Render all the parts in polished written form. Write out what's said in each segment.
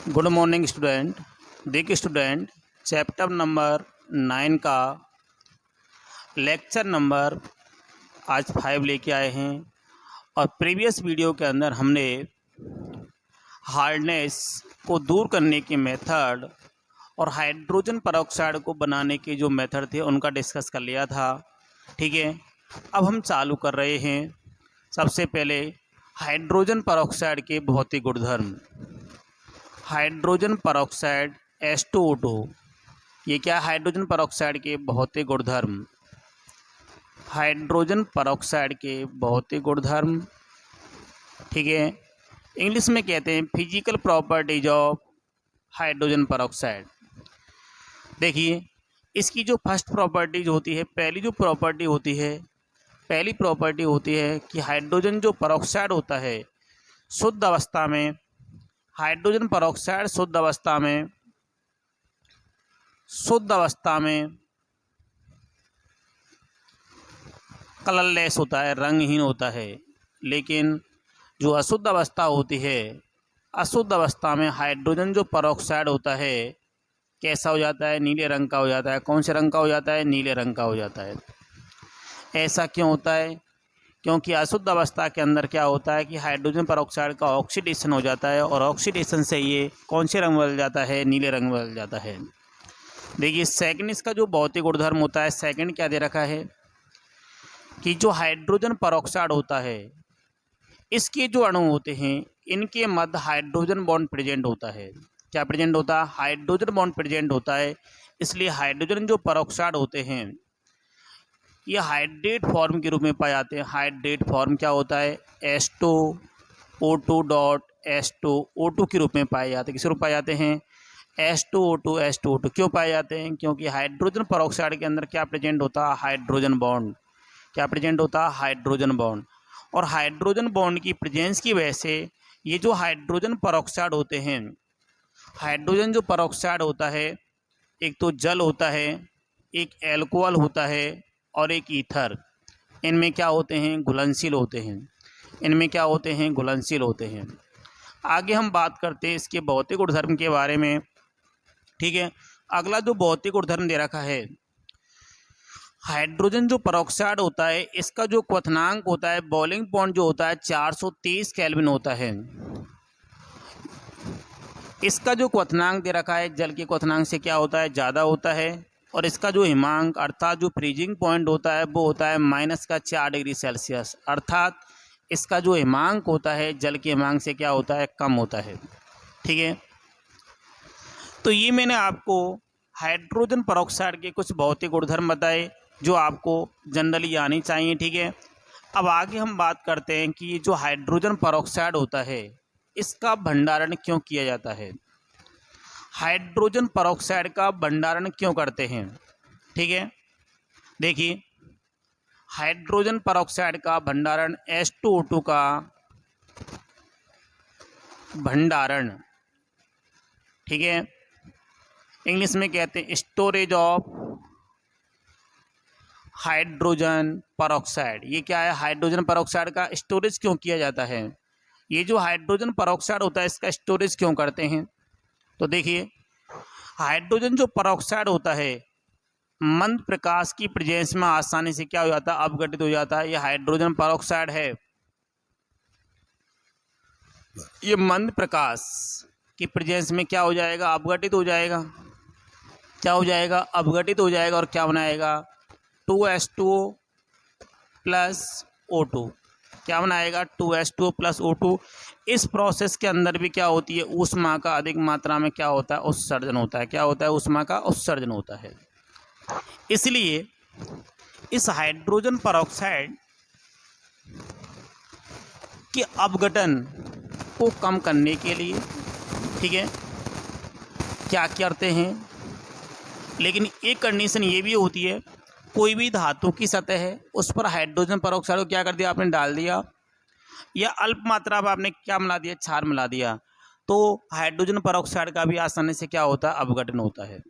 Good morning student. देखिए student, chapter number 9 का lecture number आज 5 लेके आए हैं। और प्रीवियस वीडियो के अंदर हमने हार्डनेस को दूर करने के मेथड और हाइड्रोजन परऑक्साइड को बनाने के जो मेथड थे उनका डिस्कस कर लिया था। ठीक है, अब हम चालू कर रहे हैं। सबसे पहले हाइड्रोजन परऑक्साइड के भौतिक गुणधर्म। हाइड्रोजन परऑक्साइड H2O2, ये क्या है? हाइड्रोजन परऑक्साइड के भौतिक गुणधर्म। हाइड्रोजन परऑक्साइड के भौतिक गुणधर्म, ठीक है, इंग्लिश में कहते हैं physical properties of hydrogen peroxide. देखिए, इसकी जो फर्स्ट प्रॉपर्टीज होती है, पहली प्रॉपर्टी होती है कि हाइड्रोजन जो परऑक्साइड होता है शुद्ध अवस्था में, हाइड्रोजन परऑक्साइड शुद्ध अवस्था में कलरलेस होता है, रंगहीन होता है। लेकिन जो अशुद्ध अवस्था होती है, अशुद्ध अवस्था में हाइड्रोजन जो परऑक्साइड होता है कैसा हो जाता है? नीले रंग का हो जाता है। कौन से रंग का हो जाता है? नीले रंग का हो जाता है। ऐसा क्यों होता है? क्योंकि अशुद्ध अवस्था के अंदर क्या होता है कि हाइड्रोजन परऑक्साइड का ऑक्सीडेशन हो जाता है और ऑक्सीडेशन से ये कौन से रंग बदल जाता है? नीले रंग बदल जाता है। देखिए, सेकंड इसका जो भौतिक गुणधर्म होता है, सेकंड क्या दे रखा है कि जो हाइड्रोजन परऑक्साइड होता है, इसके जो अणु होते हैं इनके मध्य हाइड्रोजन बॉन्ड प्रेजेंट होता है। क्या प्रेजेंट होता है? हाइड्रोजन बॉन्ड प्रेजेंट होता है। इसलिए हाइड्रोजन जो परऑक्साइड होते हैं ये हाइड्रेट फॉर्म के रूप में पाए जाते हैं। हाइड्रेट फॉर्म क्या होता है? H2O2 डॉट H2O2 के रूप में पाए जाते हैं। किस रूप पाए जाते हैं? H2O2 क्यों पाए जाते हैं? क्योंकि हाइड्रोजन परऑक्साइड के अंदर क्या प्रेजेंट होता है? Hydrogen bond. क्या प्रेजेंट होता है? Hydrogen bond. और हाइड्रोजन बॉन्ड की प्रेजेंस की वजह से ये जो हाइड्रोजन परऑक्साइड होते हैं, हाइड्रोजन जो परऑक्साइड होता है, एक तो जल होता है, एक एल्कोहल होता है और एक ईथर। इनमें क्या होते हैं? घुलनशील होते हैं। आगे हम बात करते हैं इसके भौतिक गुणधर्म के बारे में। ठीक है, अगला जो भौतिक गुणधर्म दे रखा है, हाइड्रोजन जो परऑक्साइड होता है इसका जो क्वथनांक होता है, बॉइलिंग पॉइंट जो होता है 430 केल्विन होता है। इसका जो क्वथनांक दे रखा है जल के क्वथनांक से क्या होता है? ज़्यादा होता है। और इसका जो हिमांक अर्थात जो फ्रीजिंग पॉइंट होता है वो होता है -4 डिग्री सेल्सियस। अर्थात इसका जो हिमांक होता है जल के हिमांक से क्या होता है? कम होता है। ठीक है, तो ये मैंने आपको हाइड्रोजन परऑक्साइड के कुछ भौतिक गुणधर्म बताए जो आपको जनरली आनी चाहिए। ठीक है, अब आगे हम बात करते हैं कि ये जो हाइड्रोजन परऑक्साइड होता है इसका भंडारण क्यों किया जाता है। हाइड्रोजन परऑक्साइड का भंडारण क्यों करते हैं? ठीक है, देखिए, हाइड्रोजन परऑक्साइड का भंडारण, H2O2 का भंडारण, ठीक है, इंग्लिश में कहते हैं स्टोरेज ऑफ हाइड्रोजन परऑक्साइड। ये क्या है? हाइड्रोजन परऑक्साइड का स्टोरेज क्यों किया जाता है? ये जो हाइड्रोजन परऑक्साइड होता है इसका स्टोरेज क्यों करते हैं? तो देखिए, हाइड्रोजन जो परऑक्साइड होता है मंद प्रकाश की प्रेजेंस में आसानी से क्या हो जाता है? अपघटित हो जाता है। ये हाइड्रोजन परऑक्साइड है, ये मंद प्रकाश की प्रेजेंस में क्या हो जाएगा? अपघटित हो जाएगा। क्या हो जाएगा? अपघटित हो जाएगा। और क्या बनाएगा? 2H2O plus O2। क्या बनाएगा? 2H2O plus O2। इस प्रोसेस के अंदर भी क्या होती है? ऊष्मा का अधिक मात्रा में क्या होता है? उत्सर्जन होता है। क्या होता है? ऊष्मा का उत्सर्जन होता है। इसलिए इस हाइड्रोजन परऑक्साइड के अपघटन को कम करने के लिए, ठीक है, क्या करते हैं? लेकिन एक कंडीशन ये भी होती है, कोई भी धातु की सतह है उस पर हाइड्रोजन परऑक्साइड को क्या कर दिया? आपने डाल दिया, या अल्प मात्रा में आपने क्या मिला दिया? क्षार मिला दिया, तो हाइड्रोजन परऑक्साइड का भी आसानी से क्या होता है? अपघटन होता है।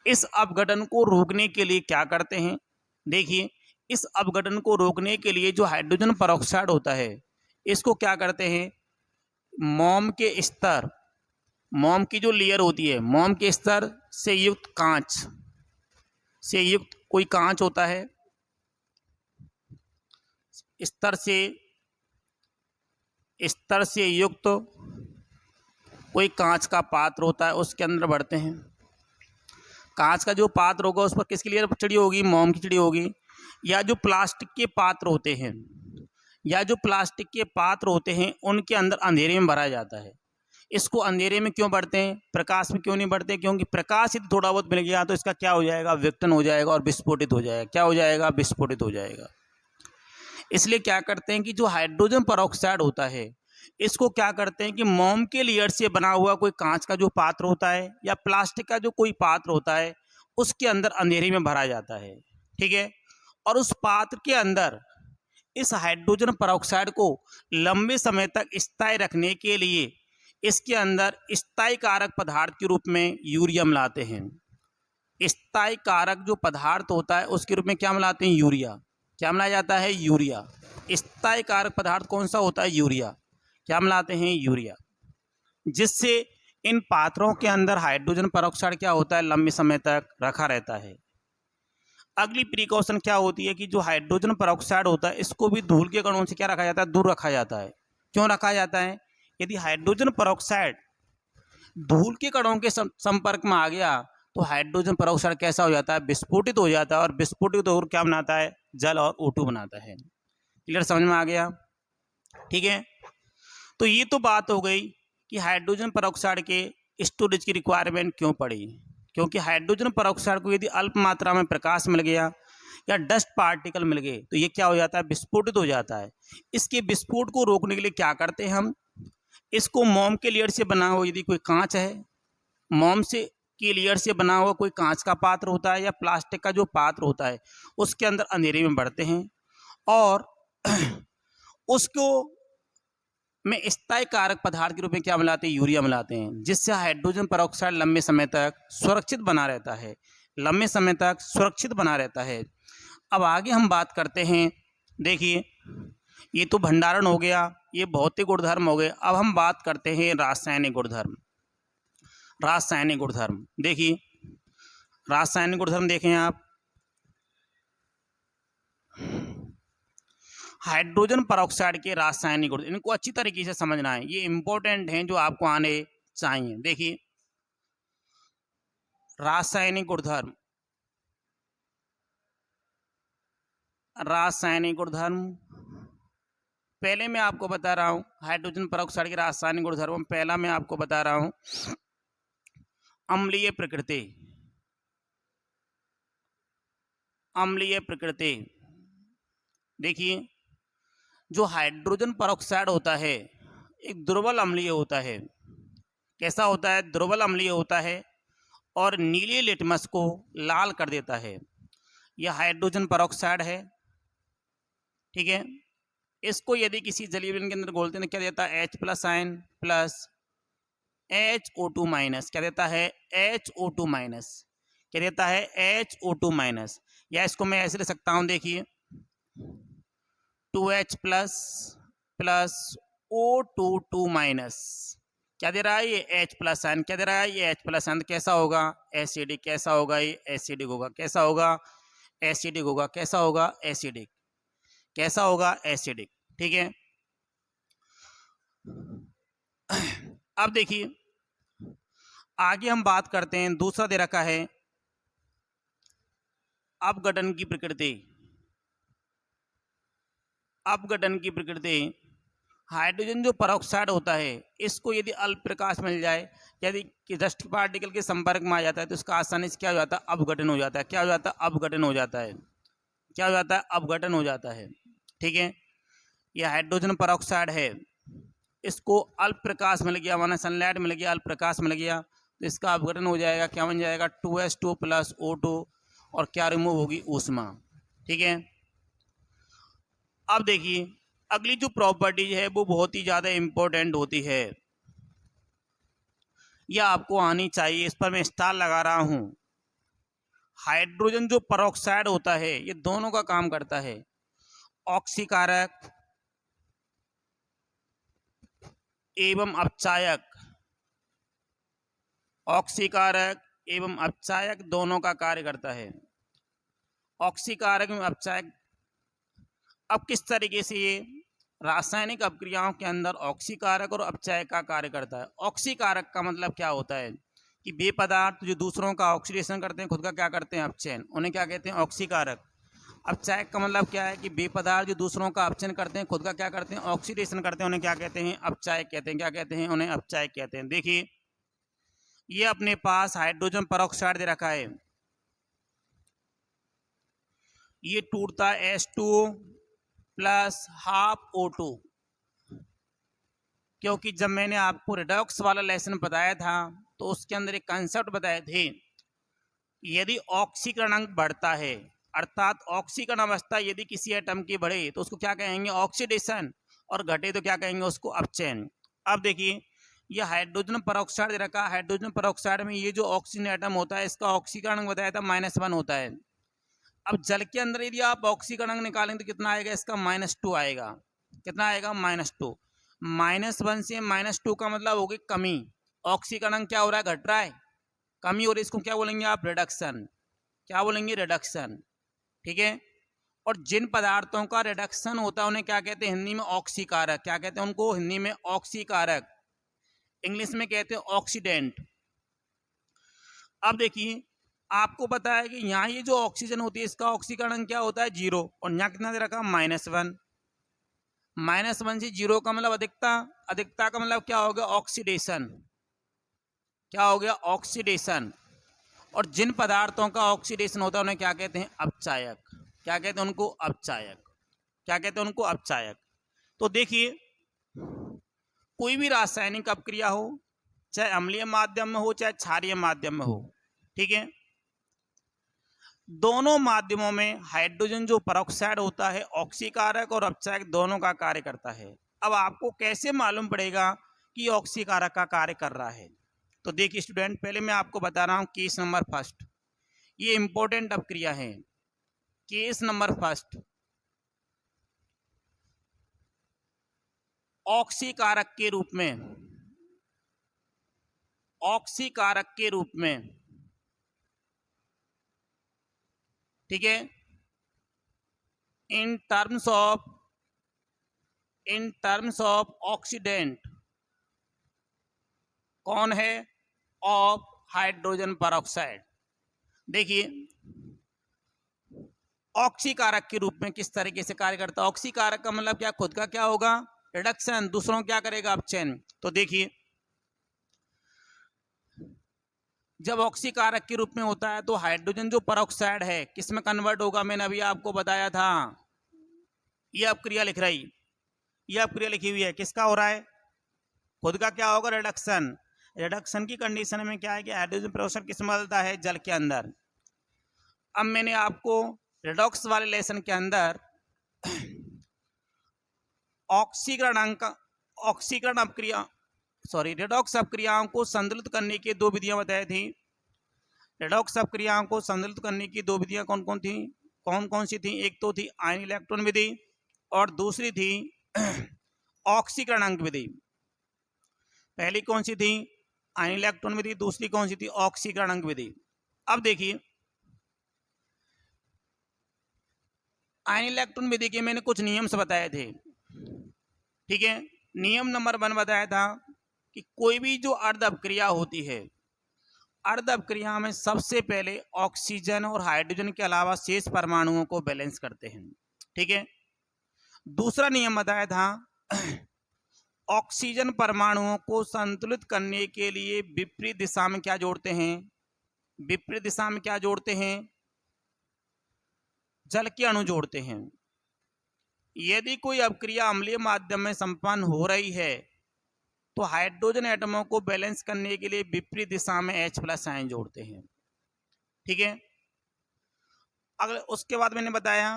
इस अपघटन को रोकने के लिए क्या करते हैं? देखिए, इस अपघटन को रोकने के लिए जो हाइड्रोजन परऑक्साइड होता है इसको क्या करते हैं? मोम के स्तर मोम की जो लेयर होती है, मोम के स्तर से युक्त कांच से युक्त कोई कांच होता है, स्तर से युक्त कोई कांच का पात्र होता है, उसके अंदर बढ़ते हैं। कांच का जो पात्र होगा उस पर किसकी लेयर चढ़ी होगी? मोम की चढ़ी होगी। या जो प्लास्टिक के पात्र होते हैं, उनके अंदर अंधेरे में भरा जाता है। इसको अंधेरे में क्यों बढ़ते हैं, प्रकाश में क्यों नहीं बढ़ते? क्योंकि प्रकाश यदि थोड़ा बहुत मिल गया तो इसका क्या हो जाएगा? विघटन हो जाएगा और विस्फोटित हो जाएगा। क्या हो जाएगा? विस्फोटित हो जाएगा। इसलिए क्या करते हैं कि जो हाइड्रोजन परऑक्साइड होता है, इसको क्या करते हैं कि मोम के लेयर से बना हुआ कोई कांच का जो पात्र होता है या प्लास्टिक का जो कोई पात्र होता है, उसके अंदर अंधेरे में भरा जाता है। ठीक है। और उस पात्र के अंदर इस हाइड्रोजन परऑक्साइड को लंबे समय तक स्थायी रखने के लिए इसके अंदर स्थायी कारक पदार्थ के रूप में यूरिया मिलाते हैं। स्थायी कारक जो पदार्थ होता है उसके रूप में क्या मिलाते हैं? यूरिया। क्या मिलाया जाता है? यूरिया। स्थायी कारक पदार्थ कौन सा होता है? यूरिया। क्या मिलाते हैं? यूरिया। जिससे इन पात्रों के अंदर हाइड्रोजन परऑक्साइड क्या होता है? लंबे समय तक रखा रहता है। अगली प्रिकॉशन क्या होती है कि जो हाइड्रोजन परऑक्साइड होता है इसको भी धूल के कणों से क्या रखा जाता है? दूर रखा जाता है। क्यों रखा जाता है? यदि हाइड्रोजन परऑक्साइड धूल के कणों के संपर्क में आ गया तो हाइड्रोजन परऑक्साइड कैसा हो जाता है? विस्फोटित हो जाता है। और विस्फोटित होकर क्या बनाता है? जल और O2 बनाता है। क्लियर? समझ में आ गया? ठीक है। तो ये तो बात हो गई कि हाइड्रोजन परऑक्साइड के स्टोरेज की रिक्वायरमेंट क्यों पड़ी। क्योंकि हाइड्रोजन परऑक्साइड को यदि अल्प मात्रा में प्रकाश मिल गया या डस्ट पार्टिकल मिल गए तो ये क्या हो जाता है? विस्फोटित हो जाता है। इसके विस्फोट को रोकने के लिए क्या करते हैं हम? इसको मोम के लेयर से बना हुआ यदि कोई कांच है, मोम से की लेयर से बना हुआ कोई कांच का पात्र होता है या प्लास्टिक का जो पात्र होता है, उसके अंदर अंधेरे में बढ़ते हैं और उसको में स्थायी कारक पदार्थ के रूप में क्या मिलाते हैं? यूरिया मिलाते हैं। जिससे हाइड्रोजन परऑक्साइड लंबे समय तक सुरक्षित बना रहता है। लंबे समय तक सुरक्षित बना रहता है। अब आगे हम बात करते हैं। देखिए, ये तो भंडारण हो गया, ये भौतिक गुणधर्म हो गए। अब हम बात करते हैं रासायनिक गुणधर्म। रासायनिक गुणधर्म देखिए, रासायनिक गुणधर्म देखें आप। हाइड्रोजन परऑक्साइड के रासायनिक गुण, इनको अच्छी तरीके से समझना है, ये इंपॉर्टेंट हैं जो आपको आने चाहिए। देखिए, रासायनिक गुणधर्म, रासायनिक गुणधर्म पहले मैं आपको बता रहा हूं हाइड्रोजन परऑक्साइड के रासायनिक गुणधर्म। पहला मैं आपको बता रहा हूं अम्लीय प्रकृति। अम्लीय प्रकृति देखिए, जो हाइड्रोजन परऑक्साइड होता है एक दुर्बल अम्लीय होता है। कैसा होता है? दुर्बल अम्लीय होता है और नीले लिटमस को लाल कर देता है। यह हाइड्रोजन परऑक्साइड है। ठीक है। इसको यदि किसी जलीय विलयन के अंदर घोलते हैं तो क्या देता है? H+ ion plus HO2 minus. क्या देता है? HO2 minus. क्या देता है? HO2 minus. या इसको मैं ऐसे लिख सकता हूं, देखिए 2H plus plus O22 minus. क्या दे रहा है? ये H+ आयन। क्या दे रहा है? ये H+ आयन। कैसा होगा? एसिडिक। कैसा होगा? ये एसिडिक होगा। कैसा होगा? एसिडिक होगा। कैसा होगा? एसिडिक। कैसा होगा? एसिडिक। ठीक है। अब देखिए, आगे हम बात करते हैं, दूसरा दे रखा है अपघटन की प्रकृति। अपघटन की प्रकृति, हाइड्रोजन जो परऑक्साइड होता है इसको यदि अल्प प्रकाश मिल जाए, यदि डस्ट पार्टिकल के संपर्क में आ जाता है तो इसका आसानी से क्या हो जाता है? अपघटन हो जाता है। क्या हो जाता है? अपघटन हो जाता है। क्या हो जाता है? अपघटन हो जाता है। ठीक है। यह हाइड्रोजन परऑक्साइड है, इसको अल्प प्रकाश मिल गया, माना सनलाइट मिल गया, अल्प प्रकाश मिल गया तो इसका अपघटन हो जाएगा। क्या बन जाएगा? 2H2 प्लस O2 और क्या रिमूव होगी? ऊष्मा। ठीक है। अब देखिए, अगली जो प्रॉपर्टीज है वो बहुत ही ज़्यादा इंपॉर्टेंट होती है, यह आपको आनी चाहिए, इस पर मैं स्टार लगा रहा हूं। हाइड्रोजन जो परऑक्साइड होता है ये दोनों का काम करता है, ऑक्सीकारक एवं अपचायक। ऑक्सीकारक एवं अपचायक दोनों का कार्य करता है। ऑक्सीकारक एवं अपचायक, अब किस तरीके से ये रासायनिक अपक्रियाओं के अंदर ऑक्सीकारक और अपचायक का कार्य करता है। ऑक्सीकारक का मतलब क्या होता है कि वे पदार्थ जो दूसरों का ऑक्सीडेशन करते हैं, खुद का क्या करते हैं, अपचयन, उन्हें क्या कहते हैं, ऑक्सीकारक। अपचायक का मतलब क्या है कि वे पदार्थ जो दूसरों का अपचयन करते हैं, खुद का क्या करते हैं, ऑक्सीडेशन करते हैं, उन्हें क्या कहते हैं, अपचायक कहते हैं। क्या कहते हैं, उन्हें अपचायक कहते हैं। देखिए ये अपने पास हाइड्रोजन परऑक्साइड दे रखा है, ये टूटता है H2O प्लस हाफ O2, क्योंकि जब मैंने आपको रिडॉक्स वाला लेसन बताया था तो उसके अंदर एक कंसेप्ट बताए थे, यदि ऑक्सीकरण बढ़ता है अर्थात ऑक्सीकरण अवस्था यदि किसी एटम की बढ़े तो उसको क्या कहेंगे, ऑक्सीडेशन, और घटे तो क्या कहेंगे, उसको अपचयन। अब देखिए ये हाइड्रोजन परऑक्साइड दे रखा है, हाइड्रोजन परऑक्साइड में ये जो ऑक्सीजन एटम होता है इसका ऑक्सीकरण बताया था -1 होता है। अब जल के अंदर यदि आप ऑक्सीकरण निकालेंगे तो कितना आएगा, इसका -2 आएगा। कितना आएगा, -2। -1 से -2 का मतलब होगी कमी। ऑक्सीकरण क्या हो रहा है, घट रहा है, कमी हो रही है, इसको क्या बोलेंगे आप, रिडक्शन। क्या बोलेंगे, रिडक्शन। ठीक है। और जिन पदार्थों का रिडक्शन होता है उन्हें क्या कहते हैं हिंदी में, ऑक्सीकारक। क्या कहते हैं उनको हिंदी में, ऑक्सीकारक। इंग्लिश में कहते हैं ऑक्सीडेंट। अब देखिए आपको पता है कि यहाँ ये जो ऑक्सीजन होती है इसका ऑक्सीकरण क्या होता है, 0, और यहाँ कितना दे रखा, -1। -1 से 0 का मतलब अधिकता, अधिकता का मतलब क्या हो गया, ऑक्सीडेशन। क्या हो गया, ऑक्सीडेशन। और जिन पदार्थों का ऑक्सीडेशन होता है उन्हें क्या कहते हैं, अपचायक। क्या कहते हैं उनको, अपचायक। क्या कहते हैं उनको, अपचायक। तो देखिए कोई भी रासायनिक अपक्रिया हो, चाहे अम्लीय माध्यम में हो चाहे क्षारीय माध्यम में हो, ठीक है, दोनों माध्यमों में हाइड्रोजन जो परऑक्साइड होता है ऑक्सीकारक और अपचायक दोनों का कार्य करता है। अब आपको कैसे मालूम पड़ेगा कि ऑक्सीकारक का कार्य कर रहा है, तो देखिए स्टूडेंट पहले मैं आपको बता रहा हूं केस नंबर फर्स्ट, ये इंपॉर्टेंट अपक्रिया है। केस नंबर फर्स्ट, ऑक्सीकारक के रूप में, ऑक्सीकारक के रूप में, ठीक है, इन टर्म्स ऑफ ऑक्सीडेंट कौन है, ऑफ हाइड्रोजन परऑक्साइड। देखिए ऑक्सीकारक के रूप में किस तरीके से कार्य करता है। ऑक्सीकारक का मतलब क्या, खुद का क्या होगा, रिडक्शन, दूसरों क्या करेगा, अपचयन। तो देखिए जब ऑक्सीकारक के रूप में होता है तो हाइड्रोजन जो परऑक्साइड है किस में कन्वर्ट होगा, मैंने अभी आपको बताया था, ये अपक्रिया लिख रही, ये अपक्रिया लिखी हुई है, किसका हो रहा है, खुद का क्या होगा, रिडक्शन। रिडक्शन की कंडीशन में क्या है कि हाइड्रोजन परऑक्साइड किस में बदलता है, जल के अंदर। अब मैंने आपको रिडॉक्स वाले लेसन के अंदर ऑक्सीकरण अपक्रिया रिडॉक्स अपक्रियाओं को संतुलित करने की 2 विधियां बताई थी। रिडॉक्स अपक्रियाओं को संतुलित करने की 2 विधियां कौन कौन थी, कौन कौन सी थी, एक तो थी आयन इलेक्ट्रॉन विधि और दूसरी थी ऑक्सीकरणांक विधि। पहली कौन सी थी, आयन इलेक्ट्रॉन विधि, दूसरी कौन सी थी, ऑक्सीकरणांक विधि। अब देखिए आयन इलेक्ट्रॉन विधि के मैंने कुछ नियम से बताए थे, ठीक है। नियम नंबर 1 बताया था कि कोई भी जो अर्ध अपक्रिया होती है, अर्ध अपक्रिया में सबसे पहले ऑक्सीजन और हाइड्रोजन के अलावा शेष परमाणुओं को बैलेंस करते हैं, ठीक है। दूसरा नियम बताया था ऑक्सीजन परमाणुओं को संतुलित करने के लिए विपरीत दिशा में क्या जोड़ते हैं, विपरीत दिशा में क्या जोड़ते हैं, जल के अणु जोड़ते हैं। यदि कोई अपक्रिया अम्लीय माध्यम में संपन्न हो रही है तो हाइड्रोजन एटमों को बैलेंस करने के लिए विपरीत दिशा में H+ आयन जोड़ते हैं, ठीक है। अगले उसके बाद मैंने बताया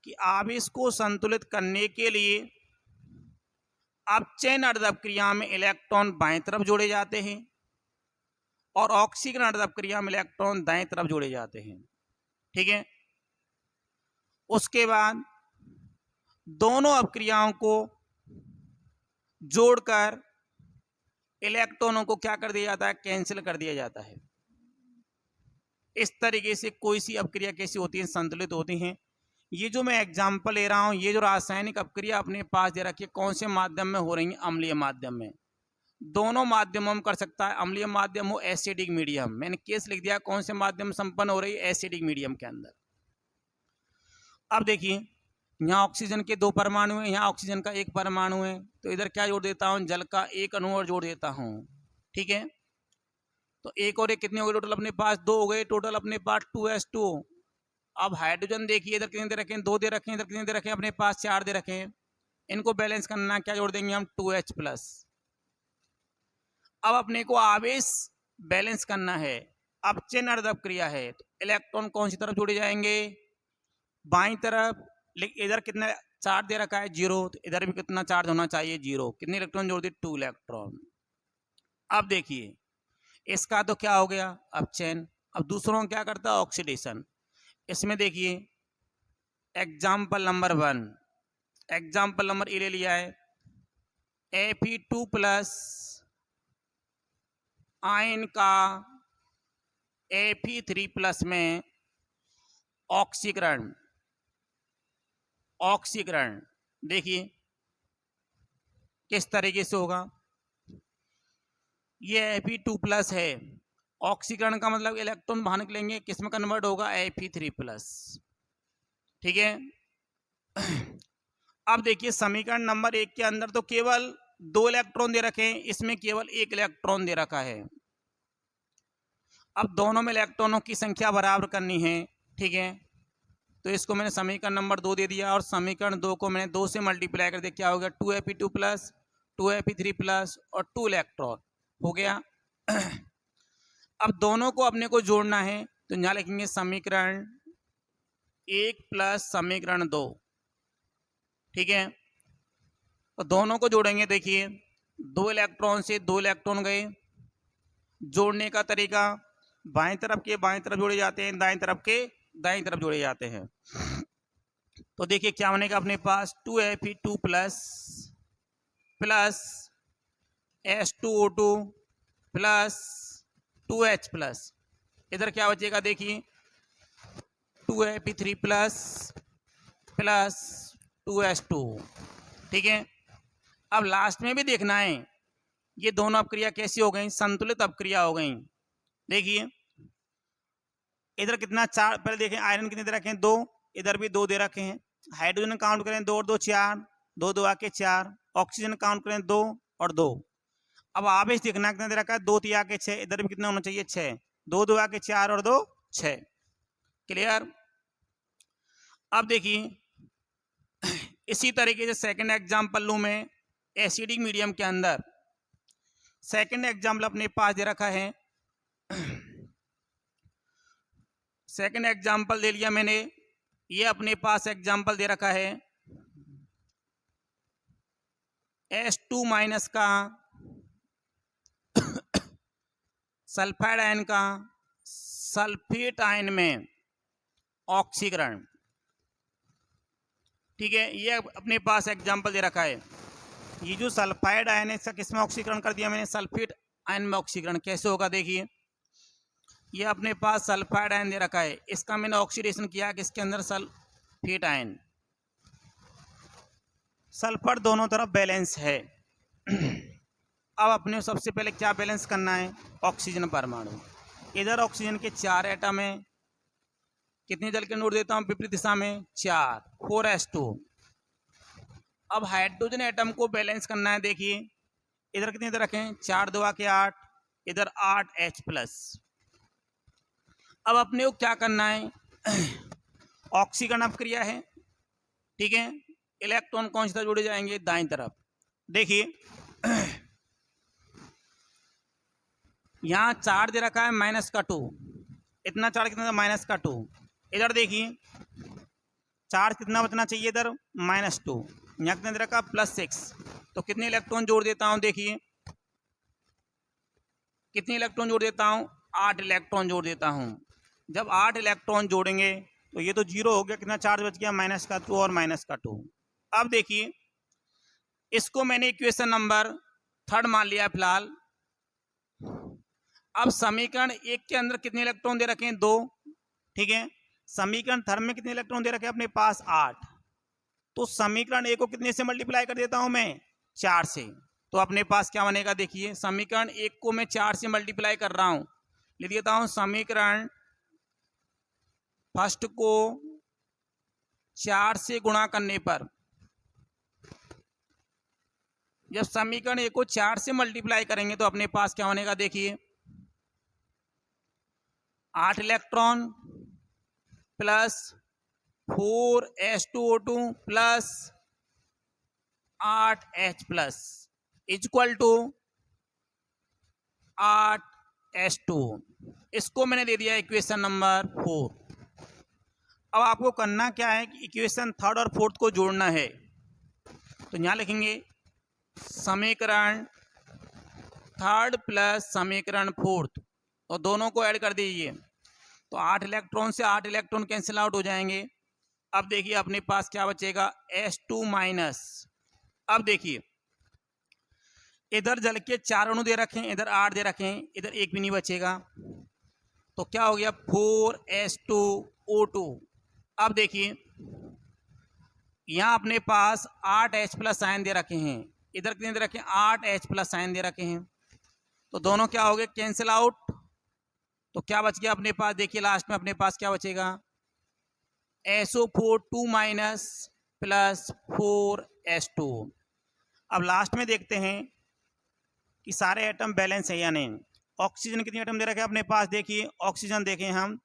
कि आवेश को संतुलित करने के लिए अपचयन अर्ध अपक्रिया में इलेक्ट्रॉन बाएं तरफ जोड़े जाते हैं और ऑक्सीकरण अर्ध अपक्रिया में इलेक्ट्रॉन दाएं तरफ जोड़े जाते हैं, ठीक है। उसके बाद दोनों अपक्रियाओं को जोड़कर इलेक्ट्रॉनों को क्या कर दिया जाता है, कैंसिल कर दिया जाता है। इस तरीके से कोई सी अपक्रिया कैसी होती है, संतुलित होती हैं। ये जो मैं एग्जाम्पल ले रहा हूँ, ये जो रासायनिक अपक्रिया अपने पास दे रखी है, कौन से माध्यम में हो रही है, अम्लीय माध्यम में। दोनों माध्यमों में कर सकता है, अम्लीय माध्यम हो, एसिडिक मीडियम। मैंने केस लिख दिया कौन से माध्यम संपन्न हो रही है, एसिडिक मीडियम के अंदर। अब देखिए यहाँ ऑक्सीजन के 2 परमाणु हैं, यहाँ ऑक्सीजन का 1 परमाणु है, तो इधर क्या जोड़ देता हूँ, जल का 1 अणु और जोड़ देता हूँ। ठीक है, तो 1 और 1 कितने हो गए टोटल अपने पास, 2 हो गए टोटल अपने पास 2s2। अब हाइड्रोजन देखिए इधर कितने दे रखे हैं, 2 दे रखे हैं, इधर कितने दे रखे हैं अपने पास, 4 दे रखे हैं। इनको बैलेंस करना, क्या जोड़ देंगे हम, 2H+। अब अपने को आवेश बैलेंस करना है। अब चेन अर्ध अपक्रिया है, तो इलेक्ट्रॉन कौन सी तरफ जोड़े जाएंगे, बाईं तरफ। लेकिन इधर कितना चार्ज दे रखा है, 0, तो इधर भी कितना चार्ज होना चाहिए, 0। कितने इलेक्ट्रॉन जोड़ दिए, 2 इलेक्ट्रॉन। अब देखिए इसका तो क्या हो गया, अब चेन। अब दूसरों को क्या करता है, ऑक्सीडेशन। इसमें देखिए example number 1, example number A ले लिया है, Fe2+ आयन का Fe3+ में ऑक्सीकरण। ऑक्सीकरण देखिए किस तरीके से होगा, ये Fe2+ है, ऑक्सीकरण का मतलब इलेक्ट्रॉन बाहर निकलेंगे, किस में कन्वर्ट होगा, Fe3+। ठीक है, अब देखिए समीकरण नंबर 1 के अंदर तो केवल 2 इलेक्ट्रॉन दे रखे हैं, इसमें केवल 1 इलेक्ट्रॉन दे रखा है। अब दोनों में इलेक्ट्रॉनों की संख्या बराबर करनी है। ठीक है, तो इसको मैंने समीकरण नंबर 2 दे दिया, और समीकरण 2 को मैंने 2 से मल्टीप्लाई कर दिया, क्या हो गया, 2Fe2+, 2Fe3+ और 2 इलेक्ट्रॉन हो गया। अब दोनों को अपने को जोड़ना है, तो यहाँ लिखेंगे समीकरण 1 प्लस समीकरण 2। ठीक है, तो दोनों को जोड़ेंगे। देखिए 2 इलेक्ट्रॉन से 2 इलेक्ट्रॉन गए, जोड़ने का तरीका बाएं तरफ के बाएं तरफ जोड़े जाते हैं, दाएं तरफ के दाएं तरफ जोड़े जाते हैं। तो देखिए क्या बनेगा अपने पास, 2Fe2+ plus H2O2 plus 2H+। इधर क्या बचेगा, देखिए 2Fe3+ प्लस 2H2। ठीक है, अब लास्ट में भी देखना है ये दोनों अपक्रिया कैसी हो गई, संतुलित अपक्रिया हो गई। देखिए इधर कितना, 4, पहले देखें आयरन कितने दे रखे हैं, 2, इधर भी 2 दे रखे हैं। हाइड्रोजन काउंट करें, 2 और 2 4, 2 2 आके 4। ऑक्सीजन काउंट करें, 2 और 2। अब आवेश देखना कितना दे रखा है, 2 3 आके 6, इधर भी कितना होना चाहिए, 6। 2 2 आके 4 और 2 6। क्लियर। अब देखिए इसी तरीके से सेकंड एग्जाम्पल लूँ मैं, एसिडिक मीडियम के अंदर। सेकंड एग्जाम्पल अपने पास दे रखा है, सेकंड एग्जाम्पल दे लिया मैंने, ये अपने पास एग्जाम्पल दे रखा है H2- का सल्फाइड आयन का सल्फेट आयन में ऑक्सीकरण। ठीक है, ये अपने पास एग्जाम्पल दे रखा है। ये जो सल्फाइड आयन है इसका किसमें ऑक्सीकरण कर दिया मैंने, सल्फेट आयन में ऑक्सीकरण। कैसे होगा, देखिए ये अपने पास सल्फाइड आयन दे रखा है, इसका मैंने ऑक्सीडेशन किया किसके अंदर, सल्फेट आयन। सल्फर दोनों तरफ बैलेंस है। अब अपने सबसे पहले क्या बैलेंस करना है, ऑक्सीजन परमाणु। इधर ऑक्सीजन के 4 एटम है, कितनी जल के नोट देता हूँ विपरीत दिशा में, 4, 4s2। अब हाइड्रोजन एटम को बैलेंस करना है। देखिए इधर कितने इधर रखें, 4 2 आके 8, इधर 8H+। अब अपने को क्या करना है, ऑक्सीकरण अपक्रिया है। ठीक है, इलेक्ट्रॉन कौन सी तरफ जोड़े जाएंगे, दाईं तरफ। देखिए यहाँ चार्ज दे रखा है -2, इतना चार्ज कितना, -2। इधर देखिए चार्ज कितना बचना चाहिए, इधर -2, यहाँ कितना दे रखा, +6। तो कितने इलेक्ट्रॉन जोड़ देता हूँ, देखिए कितने इलेक्ट्रॉन जोड़ देता हूँ, 8 इलेक्ट्रॉन जोड़ देता हूँ। जब 8 इलेक्ट्रॉन जोड़ेंगे तो ये तो 0 हो गया, कितना चार्ज बच गया, -2 और -2। अब देखिए इसको मैंने इक्वेशन नंबर 3 मान लिया फिलहाल, अब समीकरण एक के अंदर कितने इलेक्ट्रॉन दे रखे हैं? 2, ठीक है। समीकरण थर्ड में कितने इलेक्ट्रॉन दे रखे हैं अपने पास? 8। तो समीकरण एक को कितने से मल्टीप्लाई कर देता हूं मैं? 4 से। तो अपने पास क्या बनेगा? देखिए, समीकरण एक को मैं 4 से मल्टीप्लाई कर रहा हूं, लिख देता हूं समीकरण फर्स्ट को 4 से गुणा करने पर, जब समीकरण एक को 4 से मल्टीप्लाई करेंगे तो अपने पास क्या बनेगा? देखिए, 8 electron plus 4s2o2 plus 8h plus equal to 8s2। इसको मैंने दे दिया इक्वेशन नंबर 4। अब आपको करना क्या है कि इक्वेशन थर्ड और फोर्थ को जोड़ना है। तो यहाँ लिखेंगे समीकरण थर्ड प्लस समीकरण फोर्थ, तो दोनों को ऐड कर दीजिए। तो 8 इलेक्ट्रॉन से 8 इलेक्ट्रॉन कैंसिल आउट हो जाएंगे। अब देखिए अपने पास क्या बचेगा? s2 minus. अब देखिए, इधर जल के 4 अणु दे रखे हैं, इधर 8 दे रखे हैं, इधर एक भी नहीं बचेगा। तो क्या हो गया? 4s2o2। अब देखिए, यहाँ अपने पास 8h प्लस साइन दे रखे हैं, इधर कितने दे रखे हैं? 8h प्लस साइन दे रखे हैं। तो दोनों क्या हो गए? Cancel out. तो क्या बच गया अपने पास? देखिए लास्ट में अपने पास क्या बचेगा? SO4 2 minus plus 4s2। अब लास्ट में देखते हैं कि सारे एटम बैलेंस है या नहीं। ऑक्सीजन कितने एटम दे रखे हैं अपने पास? देखिए, ऑक्सीजन देखें हम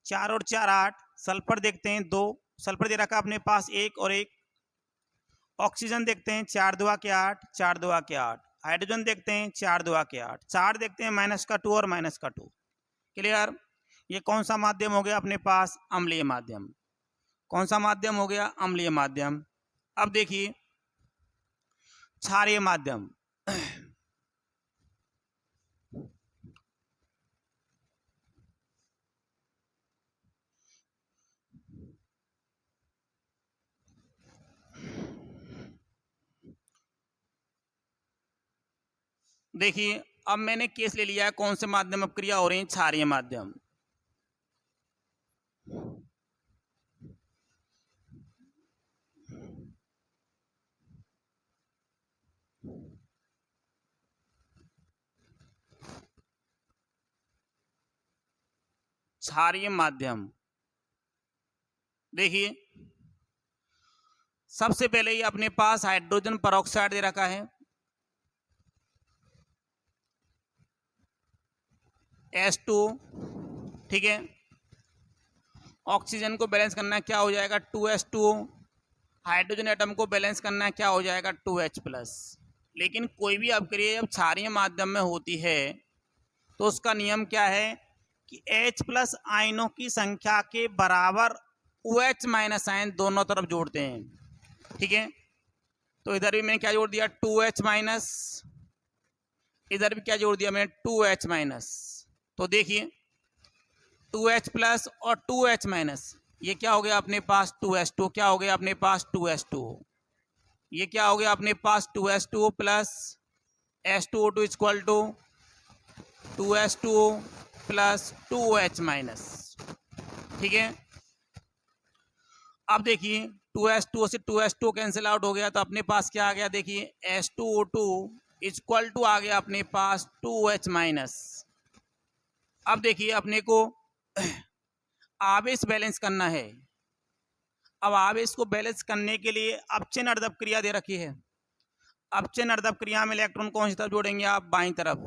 4 और 4 8। सल्फर देखते हैं 2, सल्फर दे रखा अपने पास 1 और 1। ऑक्सीजन देखते हैं 4 2 के 8, 4 2 के 8। हाइड्रोजन देखते हैं 4 2 के 8, 4 देखते हैं -2 और -2। क्लियर? ये कौन सा माध्यम हो गया अपने पास? अम्लीय माध्यम। कौन सा माध्यम हो गया? अम्लीय माध्यम। अब देखिए क्षारीय माध्यम। देखिए, अब मैंने केस ले लिया है कौन से माध्यम में क्रिया हो रही है? क्षारीय माध्यम। क्षारीय माध्यम देखिए, सबसे पहले ही अपने पास हाइड्रोजन परऑक्साइड दे रखा है, S2, ठीक है। ऑक्सीजन को बैलेंस करना क्या हो जाएगा? 2s2। हाइड्रोजन एटम को बैलेंस करना क्या हो जाएगा? 2h plus. लेकिन कोई भी अपक्रिया जब क्षारीय माध्यम में होती है तो उसका नियम क्या है कि H प्लस आयनों की संख्या के बराबर OH माइनस आयन दोनों तरफ जोड़ते हैं, ठीक है। तो इधर भी मैंने क्या जोड़ दिया? 2H minus. इधर भी क्या जोड़ दिया मैंने? 2H minus. तो देखिए 2H प्लस और 2H माइनस, ये क्या हो गया अपने पास? 2s2। क्या हो गया अपने पास? 2s2। ये क्या हो गया अपने पास? 2s2 plus S2O2 equal to 2s2 plus 2H minus, ठीक है। अब देखिए 2s2 से 2s2 कैंसिल आउट हो गया, तो अपने पास क्या आ गया? देखिए S2O2 इक्वल टू आ गया अपने पास 2H माइनस। अब देखिए अपने को आवेश बैलेंस करना है। अब आवेश को बैलेंस करने के लिए अपचयन अर्धप क्रिया दे रखी है। अपचयन अर्धप क्रिया में इलेक्ट्रॉन कौन सी तरफ जोड़ेंगे आप? बाईं तरफ।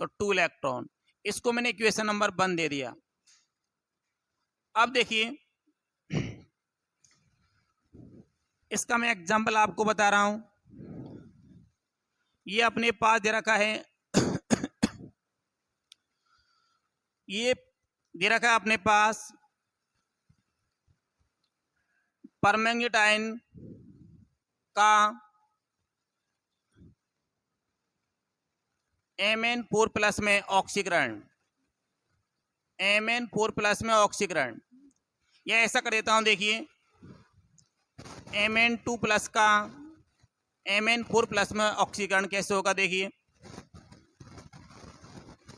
तो 2 इलेक्ट्रॉन। इसको मैंने इक्वेशन नंबर 1 दे दिया। अब देखिए इसका मैं एग्जांपल आपको बता रहा हूं। ये अपने पास दे रखा है ये दे रखा है अपने पास परमैंगनीटाइन का Mn4 प्लस में ऑक्सीकरण, Mn4 प्लस में ऑक्सीकरण। या ऐसा कर देता हूं, देखिए Mn2 प्लस का Mn4 प्लस में ऑक्सीकरण कैसे होगा? देखिए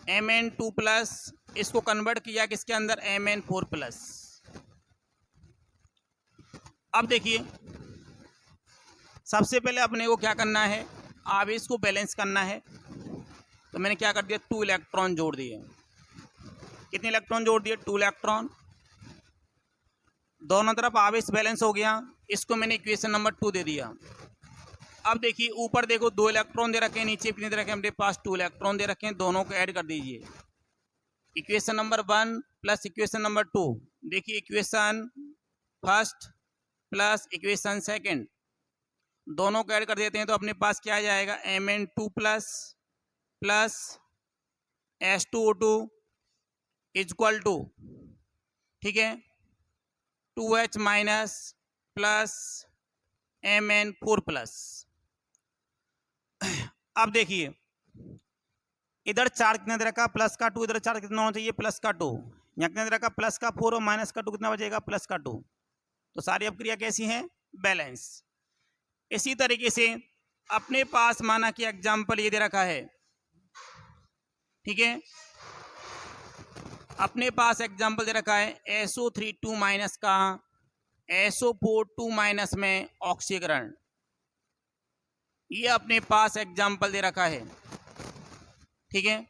Mn2 प्लस, इसको कन्वर्ट किया किसके अंदर, Mn4 प्लस। अब देखिए सबसे पहले अपने को क्या करना है, आवेश को बैलेंस करना है। तो मैंने क्या कर दिया, 2 इलेक्ट्रॉन जोड़ दिए। कितने इलेक्ट्रॉन जोड़ दिए, 2 इलेक्ट्रॉन। दोनों तरफ आवेश बैलेंस हो गया, इसको मैंने इक्वेशन नंबर 2 दे दिया। अब देखिए ऊपर देखो 2 इलेक्ट्रॉन दे रखे हैं, नीचे कितने दे रखे हैं, अपने पास 2 इलेक्ट्रॉन दे रखे हैं, दोनों को ऐड कर दीजिए। Equation number 1 plus equation number 2, देखिए equation first plus equation second, दोनों को ऐड कर देते हैं तो अपने पास क्या आ जाएगा, Mn2 plus plus H2O2 equal to, ठीक है, 2H minus plus Mn4 plus. अब देखिए इधर चार्ज कितना दे रखा, प्लस का 2, इधर चार्ज कितना होना चाहिए, प्लस का 2। यहाँ कितना दे रखा, प्लस का 4 और माइनस का 2 कितना बचेगा, प्लस का 2। तो सारी अपक्रिया कैसी है, बैलेंस। इसी तरीके से अपने पास माना कि एग्जाम्पल ये दे रखा है, ठीक है, अपने पास एग्जाम्पल दे रखा है SO3 2 माइनस का SO4 2 माइनस में ऑक्सीकरण, ये अपने पास एग्जाम्पल दे रखा है, ठीक है।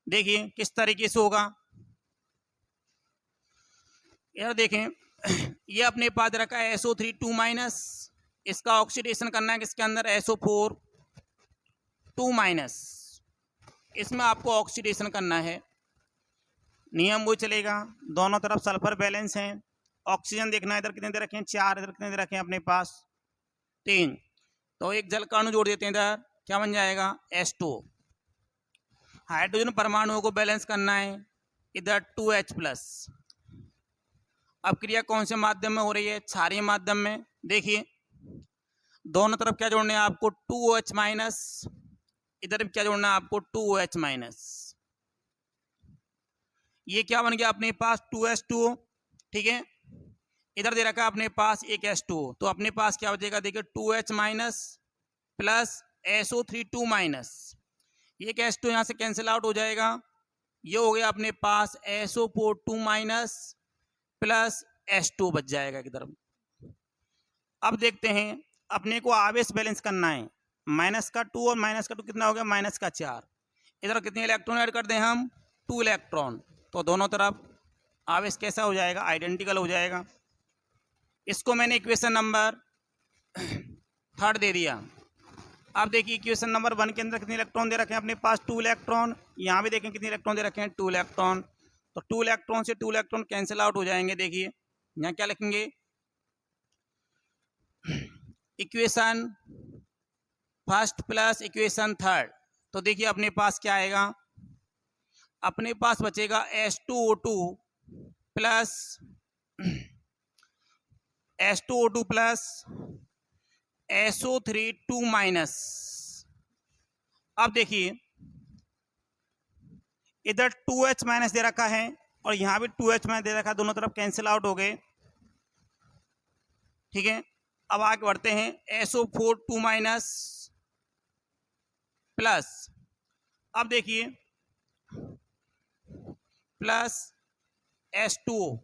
देखिए किस तरीके से होगा, यार देखें ये अपने पास दे रखा है SO3 2 माइनस, इसका ऑक्सीडेशन करना है किसके अंदर, SO4 2 माइनस, इसमें आपको ऑक्सीडेशन करना है। नियम वो चलेगा, दोनों तरफ सल्फर बैलेंस हैं। ऑक्सीजन देखना है, इधर कितने दे रखे हैं, 4, इधर कितने दे रखे हैं अपने पास, 3। तो एक जल का अणु जोड़ देते हैं, इधर क्या बन जाएगा, H2। हाइड्रोजन परमाणुओं को बैलेंस करना है, इधर 2H प्लस। अब क्रिया कौन से माध्यम में हो रही है, क्षारीय माध्यम में। देखिए दोनों तरफ क्या जोड़ना है आपको, 2OH माइनस, इधर भी क्या जोड़ना है आपको, 2OH माइनस। ये क्या बन गया अपने पास, 2H2O, ठीक है। इधर दे रखा है अपने पास एक H2O, तो अपने पास क्या बचेगा, देखिए 2H minus plus SO3 2 minus, ये एक H2 यहाँ से कैंसिल आउट हो जाएगा, ये हो गया अपने पास SO4 2 माइनस प्लस H2 बच जाएगा इधर। अब देखते हैं अपने को आवेश बैलेंस करना है, माइनस का 2 और माइनस का 2 कितना हो गया, माइनस का 4। इधर कितने इलेक्ट्रॉन ऐड कर दें हम, 2 इलेक्ट्रॉन, तो दोनों तरफ आवेश कैसा हो जाएगा, आइडेंटिकल हो जाएगा। इसको मैंने इक्वेशन नंबर 3 दे दिया। अब देखिए इक्वेशन नंबर 1 के अंदर कितने इलेक्ट्रॉन दे रखे हैं अपने पास, 2 इलेक्ट्रॉन। यहाँ भी देखें कितने इलेक्ट्रॉन दे रखे हैं, 2 इलेक्ट्रॉन। तो 2 इलेक्ट्रॉन से 2 इलेक्ट्रॉन कैंसिल आउट हो जाएंगे। देखिए यहाँ क्या लिखेंगे, इक्वेशन फर्स्ट प्लस इक्वेशन 3। तो देखिए अपने पास क्या आएगा, अपने पास बचेगा H2O2 प्लस SO3 2 माइनस। अब देखिए इधर 2H माइनस दे रखा है और यहाँ भी 2H माइनस दे रखा है, दोनों तरफ कैंसिल आउट हो गए, ठीक है। अब आगे बढ़ते हैं, SO4 2 माइनस प्लस, अब देखिए प्लस H2O।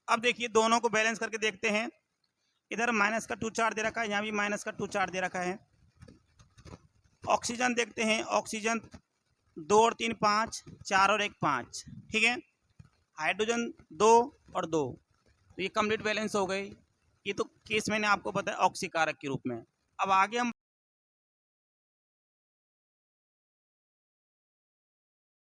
अब देखिए दोनों को बैलेंस करके देखते हैं, इधर माइनस का 2 चार्ज दे रखा है, यहाँ भी माइनस का 2 चार्ज दे रखा है। ऑक्सीजन देखते हैं, ऑक्सीजन 2 और 3 5, 4 और 1 5, ठीक है। हाइड्रोजन 2 और 2, तो ये कंप्लीट बैलेंस हो गई। ये तो केस मैंने आपको बताया ऑक्सीकारक के रूप में। अब आगे हम